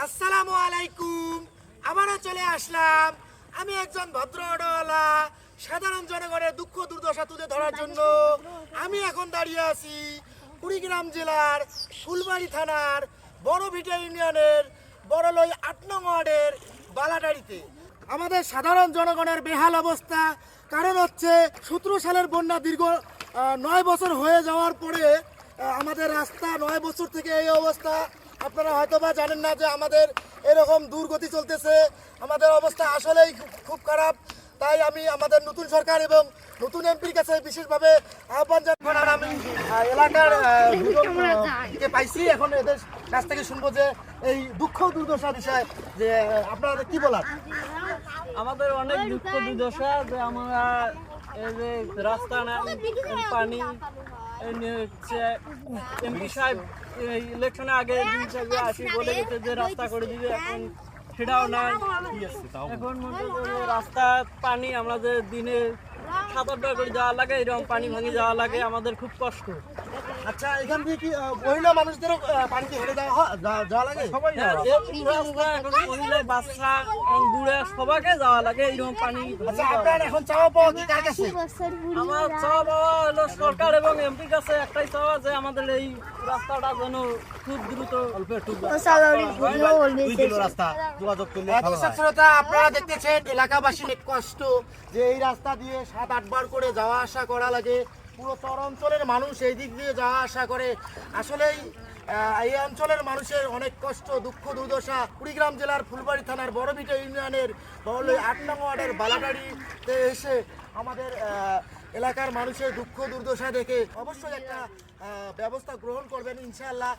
আসসালামু আলাইকুম। আবারও চলে আসলাম আমি একজন ভদ্র অটোওয়ালা সাধারণ জনগণের দুঃখ দুর্দশা তুলে ধরার জন্য। আমি এখন দাঁড়িয়ে আছি কুড়িগ্রাম জেলার ফুলবাড়ি থানার বড়ভিটা ইউনিয়নের বড়লই ৮ নং ওয়ার্ডের বালাটারিতে। আমাদের সাধারণ জনগণের বেহাল অবস্থা, কারণ হচ্ছে ১৭ সালের বন্যা দীর্ঘ ৯ বছর হয়ে যাওয়ার পরে আমাদের রাস্তা ৯ বছর থেকে এই অবস্থা। আপনারা হয়তো বা জানেন না যে আমাদের এরকম দুর্গতি চলতেছে, আমাদের অবস্থা আসলেই খুব খারাপ। তাই আমি আমাদের নতুন সরকার এবং নতুন এমপির কাছে বিশেষভাবে আহ্বান জানাবো। আর আমি এলাকার কে পাইছি, এখন এদের কাছ থেকে শুনবো যে এই দুঃখ দুর্দশা বিষয়ে যে আপনারা কি বলার। আমাদের অনেক দুঃখ দুর্দশা যে আমরা এই যে রাস্তা না, পানি এমপি সাহেব ইলেকশনে আগে আসি বলে গেছে যে রাস্তা করে দিবে, এখন সেটাও নাই। এখন মনে করো রাস্তা পানি, আমরা যে দিনে ৭-৮ করে যাওয়া লাগে, এরকম পানি ভাঙি যাওয়া লাগে, আমাদের খুব কষ্ট। আচ্ছা, এখান থেকে কি মহিলা মানুষদেরও পানিতে হেঁটে যাওয়া লাগে? মহিলা, বাচ্চা, বুড়া সবাইকে যাওয়া লাগে এইরকম পানি। আচ্ছা, আপনার এখন চাওয়া পাওয়া কি কার কাছে? আমার চাওয়া পাওয়া হলো সরকার এবং এমপির কাছে একটাই চাওয়া যে আমাদের এই রাস্তাটা যেন খুব দ্রুত আপনারা দেখতেছেন এলাকাবাসী অনেক কষ্ট যে এই রাস্তা দিয়ে ৭-৮ বার করে যাওয়া আসা করা লাগে। পুরো চর অঞ্চলের মানুষ এই দিক দিয়ে যাওয়া আসা করে। আসলেই এই অঞ্চলের মানুষের অনেক কষ্ট, দুঃখ দুর্দশা। কুড়িগ্রাম জেলার ফুলবাড়ি থানার বড়ভিটা ইউনিয়নের বড়লই ৮ নং ওয়ার্ডের বালাটারিতে এসে আমাদের এলাকার মানুষের দুঃখ দুর্দশা দেখে অবশ্যই একটা ব্যবস্থা গ্রহণ করবেন ইনশাআল্লাহ।